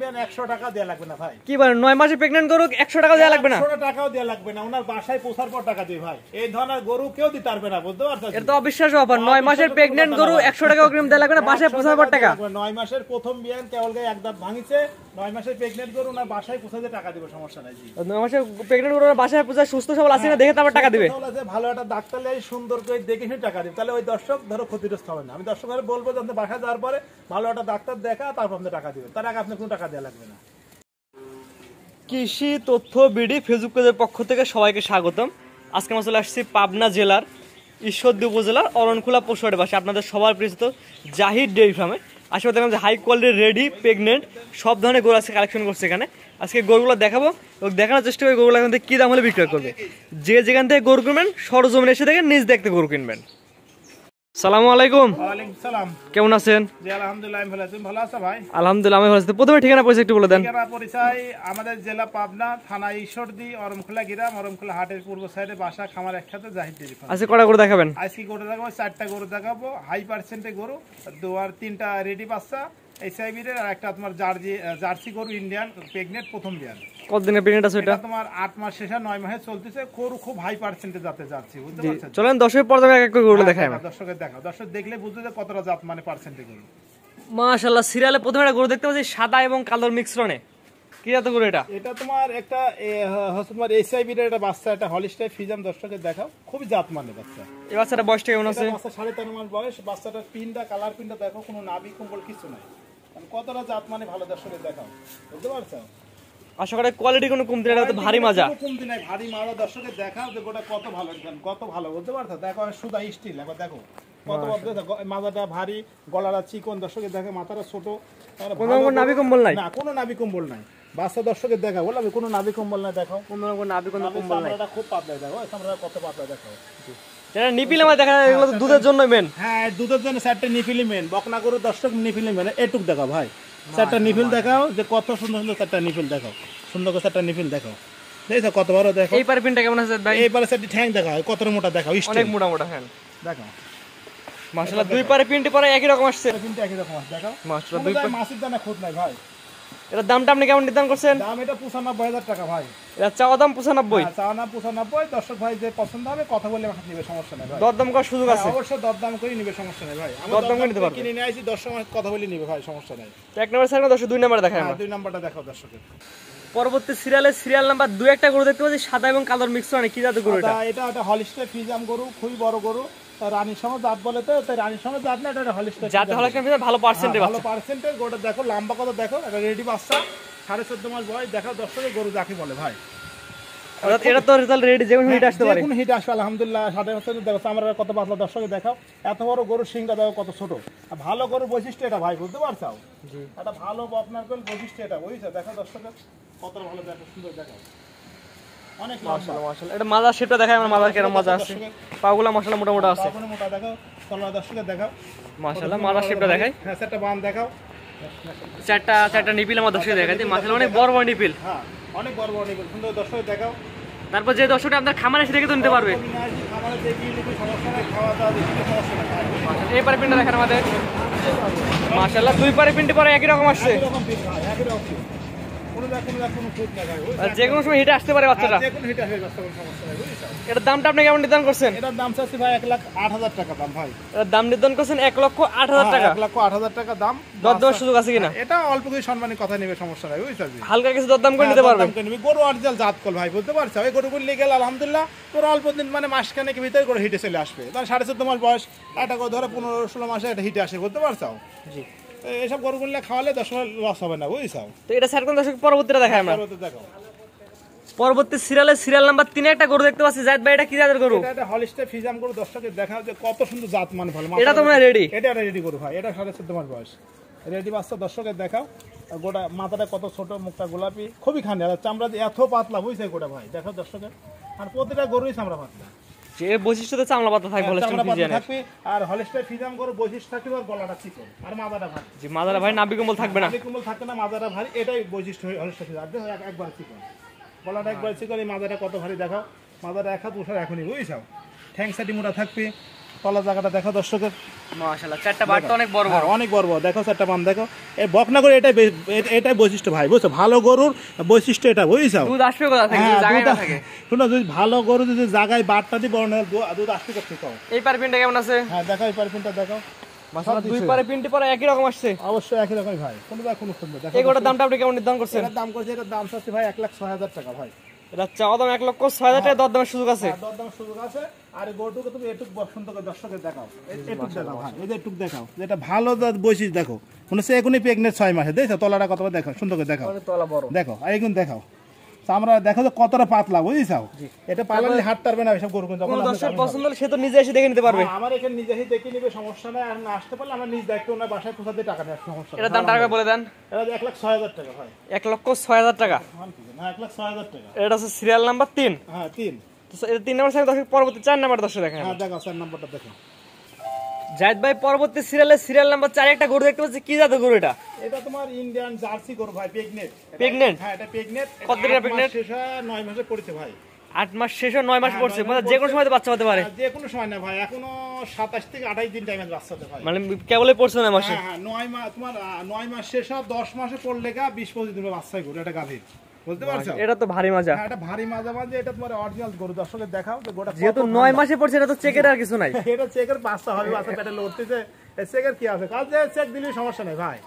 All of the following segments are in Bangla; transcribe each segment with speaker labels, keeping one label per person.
Speaker 1: 100 টাকা দেয়া লাগবে না ভাই।
Speaker 2: কি বলেন 9 মাসে প্রেগন্যান্ট গরু 100 টাকা দেয়া লাগবে না?
Speaker 1: 100 টাকাও দেয়া লাগবে না, ওনার বাসায় পৌঁছার পর টাকা দিই ভাই। এই ধরনের গরু কেউ দিতে পারবে না, বুঝতে পারছেন?
Speaker 2: এটা তো অবিশ্বাস্য অফার। 9 মাসের প্রেগন্যান্ট গরু 100 টাকা অগ্রিম দেয়া লাগবে না, বাসায় পৌঁছার পর টাকা।
Speaker 1: 9 মাসের প্রথম বিয়ান কেবল গায়ে এক দাঁত ভাঙিছে, 9 মাসের প্রেগন্যান্ট গরু ওনার বাসায় পৌঁছাতে টাকা দিবে, সমস্যা নাই জি।
Speaker 2: 9 মাসের প্রেগন্যান্ট গরু বাসায় পৌঁছা সুস্থ সবল আছে না দেখে তারপর টাকা দিবে।
Speaker 1: ভালো একটা ডাক্তার লাই সুন্দর করে দেখে শুনে টাকা দিবে, তাহলে ওই দর্শক ধরো ক্ষতিগ্রস্ত হবে না। আমি দর্শকদের বলবো যে আপনি বাসায় যাওয়ার পরে ভালো একটা ডাক্তার দেখা তারপর আপনি টাকা দিবেন, তার আগে আপনি কোনো টাকা দেওয়া লাগবে না।
Speaker 2: কৃষি তথ্য বিডি ফেসবুক পেজের পক্ষ থেকে সবাইকে স্বাগতম। আজকে আমরা চলে আসছি পাবনা জেলার ঈশ্বরদী উপজেলার অরণখোলা পশুহাটে বাসে আপনাদের সবার পরিচিত জাহিদ ডেইরি ফার্মে। আশেপাশে দেখলাম যে হাই কোয়ালিটির রেডি প্রেগনেন্ট সব ধরনের গরু আজকে কালেকশন করছে এখানে। আজকে গরুগুলো দেখাবো এবং দেখানোর চেষ্টা করি গরুগুলো এখান থেকে কী দাম হলে বিক্রয় করবে। যে যেখান থেকে গরু কিনবেন সরজমিনে এসে দেখে নিজ দেখতে গরু কিনবেন। সালামু আলাইকুম।
Speaker 1: ওয়ালাইকুম সালাম।
Speaker 2: কেমন আছেন?
Speaker 1: জি আলহামদুলিল্লাহ আমি ভালো আছি। তুমি ভালো আছো ভাই?
Speaker 2: আলহামদুলিল্লাহ আমি ভালো আছি। প্রথমে ঠিকানা পরিচয় একটু বলে দেন।
Speaker 1: ঠিকানা পরিচয় আমাদের জেলা পাবনা, থানা ঈশ্বরদী, অরণখোলা গ্রাম, অরণখোলা হাটের পূর্ব সাইডে বাসা, খামার একসাথে, জাহিদ ডেইরি ফার্ম।
Speaker 2: আজকে কটা গরু দেখাবেন?
Speaker 1: আজকে গরু দেখাবো 4টা গরু দেখাবো, হাই পার্সেন্টে গরু, আর 3টা রেডি বাচ্চা এইচআইভি এর, আর একটা তোমার জার্সি গরু ইন্ডিয়ান প্রেগনেন্ট প্রথম বিয়ান।
Speaker 2: কতদিনের প্রেগনেন্ট আছে এটা?
Speaker 1: তোমার 8 মাস শেষে 9 মাসে চলতেছে, গরু খুব হাই পার্সেন্টে জাতে যাচ্ছে, বুঝতে পারছেন?
Speaker 2: চলেন দর্শকের পর্যায়ে এক এক করে গরু দেখাই।
Speaker 1: দর্শকের দেখাও, দর্শক দেখলে বুঝবে যে কতটা জাত মানে পার্সেন্টে গরু।
Speaker 2: মাশাআল্লাহ, সিরিয়ালে প্রথমে একটা গরু দেখতে পাচ্ছি সাদা এবং কালোর মিশ্রণে। কি জাত গরু এটা?
Speaker 1: এটা তোমার একটা তোমার এইচআইভি এর একটা বাচ্চা, একটা হলিস্টাইন ফ্রিজিয়ান, দর্শকের দেখাও, খুবই জাত মানে বাচ্চা।
Speaker 2: এই বাচ্চাটা বয়সটা কেমন আছে?
Speaker 1: বাচ্চা 3.5 মাস বয়স। বাচ্চাটা পিনটা কালার পিনটা দেখো, কোনো নাভি কুম্বল কিছু নাই, কতটা জাত মানে ভালো, দর্শকের দেখাও, বুঝতে পারছো?
Speaker 2: আশা করি কোয়ালিটি কোনো কমতি না, এটা ভারী মাজা।
Speaker 1: কমতি নাই, ভারী মাজা, দর্শকের দেখাও যে গোটা কত ভালো, কত ভালো, বুঝতে পারছো? দেখো সুদা স্টিল, একবার দেখো কত বড়, মাজাটা ভারী, গলাটা চিকন, দর্শকের দেখে মাথাটা ছোট,
Speaker 2: কোনো নাভি কম্বল নাই,
Speaker 1: না কোনো নাভি কম্বল নাই। বাচ্চা দর্শকের দেখা বললাম কোনো নাভি কম্বল নাই, দেখো কোনো নাভি কম্বল নাই, খুব পাতলা, দেখো আমরা কত পাতলা, দেখো
Speaker 2: এটা নিপিল আমার দেখা যায়, এগুলো তো দুধের জন্য মেন।
Speaker 1: হ্যাঁ দুধের জন্য 4টা নিপিলি মেন, বকনা গরু দর্শক নিপিলি মেন। এটুক দেখাও ভাই, 4টা নিপিল দেখাও, যে কত সুন্দর সুন্দর 4টা নিপিল দেখাও, সুন্দর করে 4টা নিপিল দেখাও, দেখছো কত বড়, দেখো
Speaker 2: এই পারে পিনটা কেমন আছে ভাই?
Speaker 1: এই পারে 4টি ঠ্যাং দেখাও, কত মোটা দেখাও,
Speaker 2: অনেক মোটা মোটা হ্যাঁ
Speaker 1: দেখাও।
Speaker 2: মাশাআল্লাহ, দুই পারে পিনটি পরে একই রকম আসছে,
Speaker 1: পিনটা একই রকম আছে, দেখাও
Speaker 2: মাশাআল্লাহ। দুই পারে
Speaker 1: মাছের দানা খুদ নাই ভাই।
Speaker 2: এটার দামটা আপনি কেমন নির্ধারণ করছেন?
Speaker 1: দাম এটা 95,000 টাকা ভাই।
Speaker 2: এটা চাওয়া দাম 95।
Speaker 1: চাওয়া দাম 95, দর্শক ভাই যে পছন্দ হবে কথা বলে হাত নিবে, সমস্যা নাই ভাই।
Speaker 2: দরদাম করার সুযোগ আছে?
Speaker 1: অবশ্যই দরদাম করে নিবে, সমস্যা নাই ভাই।
Speaker 2: দরদাম করে নিতে পারবে,
Speaker 1: কিনে নিয়ে আইছি, দর্শক কথা বলে নিবে ভাই, সমস্যা নাই।
Speaker 2: এক নম্বর সাইড দর্শক 2 নম্বরে দেখাই আমরা।
Speaker 1: 2 নাম্বারটা দেখাও দর্শকের।
Speaker 2: পরবর্তী সিরিয়াল নাম্বার 2 একটা গরু দেখতে পাচ্ছি সাদা এবং কালোর মিশ্রণে। কি জাতের গরু এটা?
Speaker 1: এটা একটা হলিস্টাইন ফ্রিজিয়ান গরু, খুবই বড় গরু, রানীর সঙ্গে জাত বলে, তো তাই রানীর সঙ্গে জাত না, এটা হলিস্টাইন
Speaker 2: জাত হলিস্টাইন ভালো পার্সেন্টে,
Speaker 1: ভালো পার্সেন্টের গরুটা দেখো, লম্বা কত দেখো, একটা রেডি বাচ্চা, 14.5 মাস বয়স, দেখাও দর্শকের গরু যাকে বলে ভাই।
Speaker 2: এটা তো রেজাল্ট রেডি, যে কোনো হিট আসতে পারে,
Speaker 1: যে কোনো হিট আসবে আলহামদুলিল্লাহ। 7.5 দেখো আমরা কত পাতলা, দর্শকে দেখাও এত বড় গরু, সিংটা দেখো কত ছোট। ভালো গরুর বৈশিষ্ট্য এটা ভাই, বুঝতে পারছো? জি এটা ভালো আপনার বৈশিষ্ট্য এটা, বুঝছো? দেখো দর্শকের কত ভালো, দেখো সুন্দর, দেখো অনেক মাশাআল্লাহ মাশাআল্লাহ।
Speaker 2: এটা মাজা শেপটা দেখাই আমরা, মাজা কেরম মাজা আছে, পাগুলা মাশাআল্লাহ মোটা মোটা আছে,
Speaker 1: পাগুলা মোটা দেখো, তলা দর্শকের দেখাও
Speaker 2: মাশাআল্লাহ। মাজা শেপটা দেখাই,
Speaker 1: হ্যাঁ 4টা বান দেখাও,
Speaker 2: 4টা নিপিল আমার দর্শকে দেখাই, মাশাআল্লাহ অনেক বড় বড় নিপিল,
Speaker 1: হ্যাঁ অনেক বড় বড় নিপিল, সুন্দর দর্শকে দেখাও।
Speaker 2: তারপর যে দর্শকটা আপনার খামারে এসে দেখে তো নিতে পারবে,
Speaker 1: খামারে দেখি নিবি, সমস্যা নাই, খাওয়া দাওয়া দেখি সমস্যা নাই।
Speaker 2: এই পারে পিনটা দেখেন আমাদের, মাশাআল্লাহ দুই পারে পিনটি পরে একই রকম আসছে,
Speaker 1: একই রকম পিন, একই রকম পিন, কোনো খুঁত না ভাই,
Speaker 2: যে কোনো সময় হিটে আসতে পারে বাচ্চাটা,
Speaker 1: যে কোনো হিট আসবে, সমস্যা নাই, বুঝছো?
Speaker 2: এটার দামটা আপনি কেমন নির্ধারণ করছেন?
Speaker 1: এটার দাম চাচ্ছি ভাই 1,08,000 টাকা দাম ভাই।
Speaker 2: এটার দাম নির্ধারণ করছেন 1,08,000 টাকা।
Speaker 1: 1,08,000 টাকা দাম।
Speaker 2: দরদামের সুযোগ আছে কিনা?
Speaker 1: এটা অল্প কিছু সম্মানী কথা নেবে, সমস্যা নাই, বুঝছো?
Speaker 2: হালকা কিছু দরদাম করে নিতে পারবে।
Speaker 1: গরু অরিজিনাল জাত কল ভাই, বুঝতে পারছো? এই গরুগুলো নিয়ে গেলে আলহামদুলিল্লাহ তোর অল্প দিন মানে মাসখানেক ভিতরে গরু হিটে চলে আসবে। ধর 14.5 মাস বয়স, একটা করে ধরো 15-16 মাসে একটা হিটে আসে, বুঝতে পারছো? জি এইসব গরুগুলো খাওয়ালে 10 লস হবে না, বুঝছো?
Speaker 2: তো এটা স্যার কোন দর্শক পরবর্তীটা দেখাই আমরা।
Speaker 1: দেখো
Speaker 2: পরবর্তী সিরিয়াল নাম্বার 3 একটা গরু দেখতে পাচ্ছি, জাহিদ ভাই এটা কি জাতের গরু?
Speaker 1: এটা একটা হলিস্টাইন ফ্রিজিয়ান গরু, দর্শকের দেখাও যে কত সুন্দর জাত মানে ভালো।
Speaker 2: এটা তো মানে রেডি,
Speaker 1: এটা রেডি গরু ভাই, এটা 14.5 মাস বয়স, রেডি বাচ্চা, দর্শকের দেখাও। গোটা মাথাটা কত ছোট, মুখটা গোলাপি, খুবই খান্ডি, আর চামড়া এত পাতলা, বুঝছে গোটা ভাই, দেখো দর্শকের। আর প্রতিটা গরুই চামড়া পাতলা,
Speaker 2: যে বৈশিষ্ট্যতে চামড়া পাতা থাকবে, হলিস্টাইন ফ্রিজিয়ানের
Speaker 1: থাকবে। আর হলিস্টাইন ফ্রিজিয়ান গরু বৈশিষ্ট্য থাকবে আর গলাটা চিকন আর মাথাটা ভারী।
Speaker 2: জি মাথাটা ভাই নাভি কম্বল থাকবে না,
Speaker 1: নাভি কম্বল থাকবে না, মাথাটা ভারী, এটাই বৈশিষ্ট্য হলিস্টাইন ফ্রিজিয়ান, একবার চিকন, গলাটা একবার চিকন, এই মাথাটা কত ভারী দেখাও, মাথাটা এক হাত উঠার এখনই, বুঝছো? ঠ্যাং সাইডে মোটা থাকবে, তলা জায়গাটা দেখো দর্শকের
Speaker 2: মাশাআল্লাহ, চারটা বাটটা অনেক বড় বড়।
Speaker 1: হ্যাঁ, অনেক বড় বড়, দেখো চারটা বান দেখো। এই বকনা গরু এটাই বৈশিষ্ট্য ভাই, বুঝছো? ভালো গরুর বৈশিষ্ট্য এটা, বুঝছো?
Speaker 2: দুধ আসবে কোথা থেকে যদি জায়গা না থাকে?
Speaker 1: শুনো, যদি ভালো গরু যদি জায়গায় বাটটা দিই বড় না, দুধ আসবে কোথা থেকে?
Speaker 2: এই পারপিনটা কেমন আছে?
Speaker 1: হ্যাঁ দেখো, এই পারফিনটা দেখো।
Speaker 2: মাশাআল্লাহ, দুই পারে পিনটি পরে একই রকম আসছে।
Speaker 1: অবশ্যই একই রকম ভাই, কোনো সুন্দর। দেখো
Speaker 2: এই গোটার দামটা আপনি কেমন নির্ধারণ করছেন?
Speaker 1: এটার দাম করছে, এটার দাম চাচ্ছে ভাই 1,06,000 টাকা ভাই।
Speaker 2: এটা চাওয়া দাম 1,06,000 টাকা, দরদামের সুযোগ আছে।
Speaker 1: দরদামের সুযোগ আছে। আর এই গরুটাকে তুমি এটুক সুন্দর করে দর্শকের দেখাও, এটুক দেখাও ভাই, এই যে এটুক দেখাও, যেটা ভালো বৈশিষ্ট্য দেখো, মনে হচ্ছে এখনই প্রেগনেন্ট 6 মাসে, দেখছো তলাটা কতটা দেখো, সুন্দর করে দেখাও,
Speaker 2: তলা বড়
Speaker 1: দেখো আর এখন দেখাও আমরা দেখো যে কতটা পাতলা, বুঝছো? এটা পাতলা হাত টারবে না এসব গরু, কিন্তু
Speaker 2: কোন দর্শক পছন্দ হলে সে তো নিজে এসে দেখে নিতে পারবে।
Speaker 1: আমার এখানে নিজে এসে দেখে নিবে, সমস্যা নাই। আর না আসতে পারলে আমরা নিজ দায়িত্ব ওনার বাসায় পৌঁছাতে টাকা নেওয়ার সমস্যা।
Speaker 2: এটার দাম টাকা বলে দেন।
Speaker 1: এটা 1,06,000 টাকা ভাই।
Speaker 2: 1,06,000 টাকা।
Speaker 1: না, 1,06,000 টাকা।
Speaker 2: এটা হচ্ছে সিরিয়াল নাম্বার 3।
Speaker 1: হ্যাঁ 3।
Speaker 2: তো এটা 3 নাম্বার সাথে দর্শক, পরবর্তী 4 নাম্বার দর্শক দেখেন।
Speaker 1: হ্যাঁ দেখো 4 নম্বরটা দেখো।
Speaker 2: জাহিদ ভাই, পরবর্তী সিরিয়াল নাম্বার 4 একটা গরু দেখতে পাচ্ছি, কি জাতের গরু এটা?
Speaker 1: এটা তোমার ইন্ডিয়ান জার্সি গরু ভাই, প্রেগনেন্ট।
Speaker 2: প্রেগনেন্ট?
Speaker 1: হ্যাঁ এটা প্রেগনেন্ট।
Speaker 2: কত দিনের প্রেগনেন্ট?
Speaker 1: শেষ 9 মাসে পড়েছে ভাই।
Speaker 2: 8 মাস শেষ হয়ে 9 মাস পড়ছে, মানে যে কোনো সময় তো বাচ্চা হতে পারে।
Speaker 1: যে কোনো সময় না ভাই, এখনো 27 থেকে 28 দিন টাইমে বাচ্চা হতে ভাই।
Speaker 2: মানে কেবলই পড়ছে 9 মাসে।
Speaker 1: হ্যাঁ 9 মাস, তোমার 9 মাস শেষ হয়, 10 মাসে পড়লে 20-25 দিনে বাচ্চাই গরু, এটা গাভীর, বুঝতে পারছো?
Speaker 2: এটা তো ভারী মজা।
Speaker 1: হ্যাঁ এটা ভারী মাজা মাজা, এটা তোমার অরিজিনাল গরু, দর্শকের দেখাও যে গোটা
Speaker 2: যেহেতু 9 মাসে পড়ছে, এটা তো চেকের আর কিছু নাই।
Speaker 1: এটা চেকের বাচ্চা হবে, বাচ্চা পেটে লড়তেছে, চেকের কি আছে? কাজ চেক দিলে সমস্যা নেই ভাই।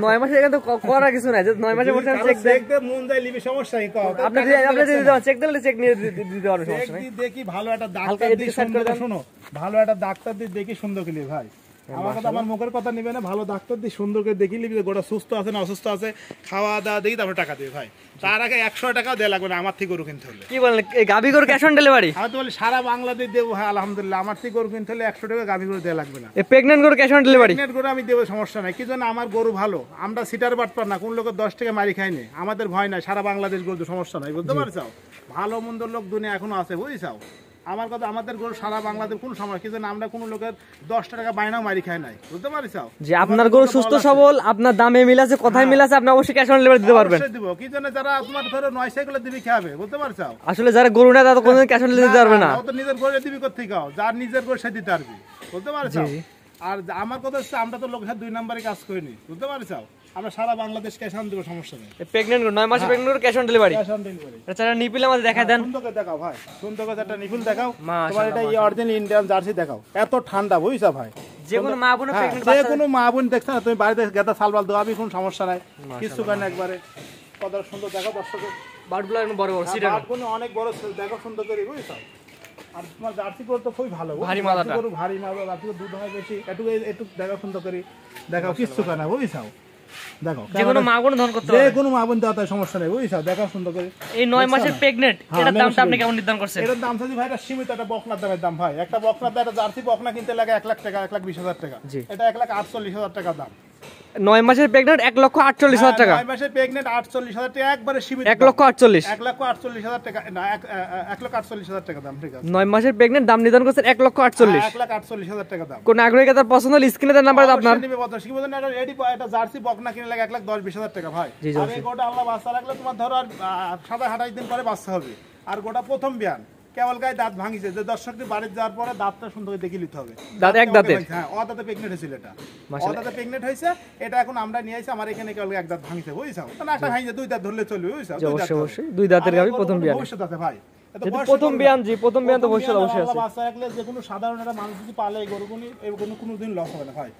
Speaker 2: 9 মাসে এখানে তো করার কিছু নাই, যে 9 মাসে পড়ছে চেক দেন।
Speaker 1: চেক দে মন যায় লিবি, সমস্যা নেই।
Speaker 2: আপনি দিতে চেক দিলে চেক নিয়ে দিতে পারবেন, সমস্যা নাই।
Speaker 1: দেখি ভালো একটা
Speaker 2: হালকা
Speaker 1: ডাক্তার
Speaker 2: এদিকে
Speaker 1: দিয়ে
Speaker 2: সাইড করে
Speaker 1: সুন্দর,
Speaker 2: দেন।
Speaker 1: শোনো, ভালো একটা ডাক্তার দিয়ে দেখি সুন্দর করে নিবি ভাই। আমার কথা, আমার মুখের কথা নিবে না, ভালো ডাক্তার দিয়ে সুন্দর করে দেখি নিবি, গোটা সুস্থ আছে না অসুস্থ আছে, খাওয়া দাওয়া দেখি তারপরে টাকা দিবি ভাই। তার আগে 100 টাকাও দেওয়া লাগবে না আমার থেকে গরু কিনতে হলে।
Speaker 2: কি বলেন, এই গাভী গরু ক্যাশ অন ডেলিভারি?
Speaker 1: আমি তো বলি সারা বাংলাদেশ দেবো, হ্যাঁ আলহামদুলিল্লাহ। আমার থেকে গরু কিনতে হলে 100 টাকা গাভী গরু দেওয়া লাগবে না।
Speaker 2: এই প্রেগন্যান্ট গরু ক্যাশ অন ডেলিভারি?
Speaker 1: প্রেগনেন্ট গরু আমি দেবো, সমস্যা নাই। কি জন্য? আমার গরু ভালো, আমরা সিটার বাটপার না, কোন লোকের 10 টাকা মারি খাইনি, আমাদের ভয় নাই। সারা বাংলাদেশ গরু, সমস্যা নাই, বুঝতে পারছো? ভালো মন্দ লোক দুনিয়া এখনো আছে, বুঝছাও? আমার কথা, আমাদের গরু সারা বাংলাদেশ কোনো সমস্যা, কি জন্য? আমরা কোনো লোকের 10 টাকা বাইনাও মারি খাই নাই, বুঝতে পারছো?
Speaker 2: যে আপনার গরু সুস্থ সবল, আপনার দামে মিল আছে, কথায় মিল আছে, আপনি অবশ্যই ক্যাশ অন ডেলিভারি দিতে পারবেন।
Speaker 1: অবশ্যই দিব। কি জন্য? যারা তোমার ধরো 9 সাইকেলে দিবি খাবে, বুঝতে পারছো?
Speaker 2: আসলে যারা গরু না, তারা তো কোনোদিন ক্যাশ অন ডেলিভারি দিতে পারবে না।
Speaker 1: ও তো নিজের গরু দিবি কোথেকে? যার নিজের গরু সে দিতে পারবি, বুঝতে পারছো? আর আমার কথা হচ্ছে, আমরা তো লোকের 2 নম্বরে কাজ করিনি, বুঝতে পারছো? আমরা সারা বাংলাদেশ ক্যাশ অন দিব, সমস্যা নেই।
Speaker 2: প্রেগন্যান্ট গরু 9 মাসে প্রেগন্যান্ট গরু cash on delivery.
Speaker 1: Cash on delivery.
Speaker 2: এটা চারা নিপিল আমাদের দেখায় দেন।
Speaker 1: সুন্দর করে দেখাও ভাই, সুন্দর করে একটা নিপুল দেখাও।
Speaker 2: মাশাআল্লাহ,
Speaker 1: তোমার এটা অরিজিনাল ইন্ডিয়ান জার্সি দেখাও, এত ঠান্ডা, বুঝছো ভাই?
Speaker 2: যে কোনো মা বোন
Speaker 1: হ্যাঁ,
Speaker 2: প্রেগন্যান্ট
Speaker 1: যে কোনো মা বোন দেখছ না, তুমি বাড়িতে গেদা সালবাল দেওয়াবি, কোনো সমস্যা নাই, কিছু কেন একবারে। কত সুন্দর দেখো দর্শক,
Speaker 2: বাটগুলো একদম বড় বড় সিটা।
Speaker 1: বাটগুলো অনেক বড় দেখো, সুন্দর করে, বুঝছো? আর তোমার জার্সি গরু তো খুবই ভালো,
Speaker 2: ভারী
Speaker 1: জার্সি
Speaker 2: মাদাটা।
Speaker 1: গরু ভারী মাদা, জার্সি গরু দুধ হয় বেশি, একটু দেখো সুন্দর করে দেখাও, কিছু কেন, বুঝছো? দেখো
Speaker 2: যে কোনো মা বোন ধন করতে
Speaker 1: যে
Speaker 2: পারে।
Speaker 1: কোনো মা বোন দেওয়া তাই সমস্যা নেই, বুঝছো? দেখাও সুন্দর করে।
Speaker 2: এই 9 মাসের প্রেগন্যান্ট,
Speaker 1: হ্যাঁ,
Speaker 2: এটার
Speaker 1: 9
Speaker 2: দামটা
Speaker 1: মাসের
Speaker 2: আপনি কেমন নির্ধারণ করছেন?
Speaker 1: এটার দাম যদি ভাই, এটা সীমিত, একটা বকনার দামের দাম ভাই। একটা বকনার দাম, একটা জার্সি বকনা কিনতে লাগে 1 লাখ টাকা, 1,20,000 টাকা।
Speaker 2: জি।
Speaker 1: এটা 1,48,000 টাকা দাম।
Speaker 2: 9 মাসের প্রেগন্যান্ট 1,48,000 টাকা।
Speaker 1: 9 মাসে প্রেগনেন্ট 48,000 টাকা, একবারে সীমিত।
Speaker 2: 1,48,000।
Speaker 1: 1,48,000 টাকা না, 1,48,000 টাকা দাম, ঠিক আছে?
Speaker 2: 9 মাসের প্রেগন্যান্ট দাম নির্ধারণ করছেন 1,48,000।
Speaker 1: 1,48,000 টাকা দাম।
Speaker 2: কোন আগ্রহী তার পছন্দ হলে স্ক্রিনে দেওয়া নাম্বার আপনার।
Speaker 1: অবশ্যই নিবে বলতো, কি বলেন? এটা রেডি, এটা জার্সি বকনা কিনলে লাগে 1,10,000-20,000 টাকা ভাই।
Speaker 2: জি,
Speaker 1: আর এই গোটা আল্লাহ বাচ্চা রাখলে তোমার ধরো আর 27-28 দিন পরে বাচ্চা হবে। আর গোটা প্রথম বিয়ান, কেবল গায়ে দাঁত ভাঙিছে, যে দর্শকদের বাড়িতে যাওয়ার পরে দাঁতটা সুন্দর করে দেখে নিতে হবে।
Speaker 2: দাঁত এক দাঁতের?
Speaker 1: হ্যাঁ, অদাঁতে প্রেগনেন্ট হয়েছিল এটা,
Speaker 2: মাশাআল্লাহ।
Speaker 1: অদাঁতে প্রেগনেন্ট হয়েছে। এটা এখন আমরা নিয়ে আসি, আমার এখানে কেবল এক দাঁত ভাঙিছে, বুঝছো? না একটা ভাঙিছে, 2 দাঁত ধরলে চলবে, বুঝছো?
Speaker 2: জি, অবশ্যই অবশ্যই 2 দাঁতের গাভী প্রথম বিয়ান।
Speaker 1: ভবিষ্যৎ আছে ভাই, এটা
Speaker 2: যেহেতু
Speaker 1: বয়স
Speaker 2: প্রথম
Speaker 1: করবে।
Speaker 2: বিয়ান, জি প্রথম বিয়ান তো ভবিষ্যৎ অবশ্যই আছে।
Speaker 1: বাচ্চা রাখলে যে কোনো সাধারণ একটা মানুষ যদি পালে, এই গরুগুলি এই গরু কোনোদিন লস হবে না ভাই।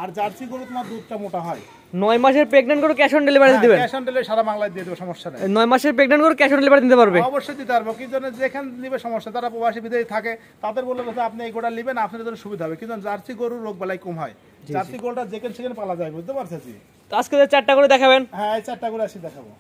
Speaker 1: আর জার্সি গরু তোমার দুধটা মোটা হয়।
Speaker 2: 9 মাসের প্রেগন্যান্ট গরু ক্যাশ অন ডেলিভারি দিবেন?
Speaker 1: ক্যাশ অন ডেলিভারি সারা বাংলায় দিয়ে দেবো, সমস্যা নেই।
Speaker 2: 9 মাসের প্রেগন্যান্ট গরু ক্যাশ অন ডেলিভারি দিতে পারবে?
Speaker 1: অবশ্যই দিতে পারবো। কি জন্য? যেখানে নিবে সমস্যা, তারা প্রবাসী বিদেশে থাকে, তাদের বললে যে আপনি এই গোটা নেবেন, আপনাদের জন্য সুবিধা হবে। কিন্তু জার্সি গরুর রোগ বালাই কম হয়, জার্সি গরুটা যেখানে সেখানে পালা যায়, বুঝতে পারছেন?
Speaker 2: তো আজকে যে 4টা করে দেখাবেন,
Speaker 1: হ্যাঁ, এই 4টা করে আসি দেখাবো।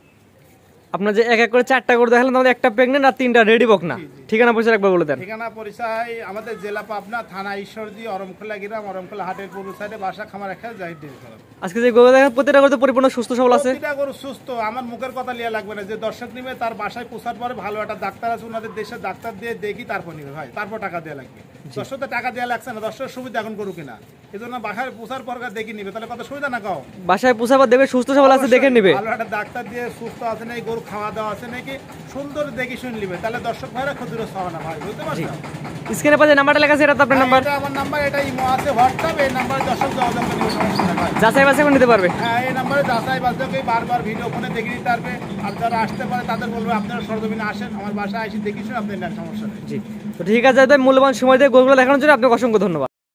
Speaker 2: আপনার যে এক এক করে 4টা করে দেখালেন, আমাদের একটা প্রেগন্যান্ট আর 3টা রেডি বকনা। ঠিকানা পরিচয় একবার বলে দেন।
Speaker 1: ঠিকানা পরিচয় আমাদের জেলা পাবনা, থানা ঈশ্বরদী, অরমখোলা গ্রাম, অরমখোলা হাটের পূর্ব সাইডে, বাসা খামার একটা জাহিদ ডেইরি ফার্ম।
Speaker 2: আজকে যে গরু দেখা, প্রতিটা গরু তো পরিপূর্ণ সুস্থ সবল আছে?
Speaker 1: প্রতিটা গরু সুস্থ। আমার মুখের কথা লিয়া লাগবে না, যে দর্শক নিবে তার বাসায় পৌঁছার পরে ভালো একটা ডাক্তার আছে, ওনাদের দেশের ডাক্তার দিয়ে দেখি তারপর নিবে ভাই, তারপর টাকা দেওয়া লাগবে। দর্শকদের টাকা দেওয়া লাগছে না, দর্শকের সুবিধা এখন গরু কিনা, এই জন্য বাসায় পৌঁছার পর দেখি নিবে, তাহলে কত সুবিধা না কাও?
Speaker 2: বাসায় পুষাবার দেখবে সুস্থ সবল আছে, দেখে নিবে।
Speaker 1: ভালো একটা ডাক্তার দিয়ে সুস্থ আছে নাকি, গরু খাওয়া দাওয়া আছে নাকি, সুন্দর দেখি শুনে নিবে, তাহলে দর্শক ভাইরা খুব দূরে হবে না ভাই, বুঝতে পারছো?
Speaker 2: স্ক্রিনে পাশে নাম্বারটা লেখা আছে, এটা তো আপনার নাম্বার।
Speaker 1: এটা আমার নাম্বার, এটা ইমো আছে, হোয়াটসঅ্যাপ, এই নাম্বারে দর্শক যোগাযোগ করে নিতে সমস্যা নাই ভাই।
Speaker 2: যাচাই বাছাই করে নিতে পারবে।
Speaker 1: হ্যাঁ, এই নাম্বারে যাচাই বাছাই বারবার ভিডিও ফোনে দেখে নিতে পারবে। আর যারা আসতে পারে তাদের বলবে আপনারা সরজমিনে আসেন, আমার বাসায় এসে দেখে শুনে আপনি নেন, সমস্যা নেই।
Speaker 2: জি, তো ঠিক আছে, তাই মূল্যবান সময় দিয়ে গরুগুলো দেখানোর জন্য আপনাকে অসংখ্য ধন্যবাদ।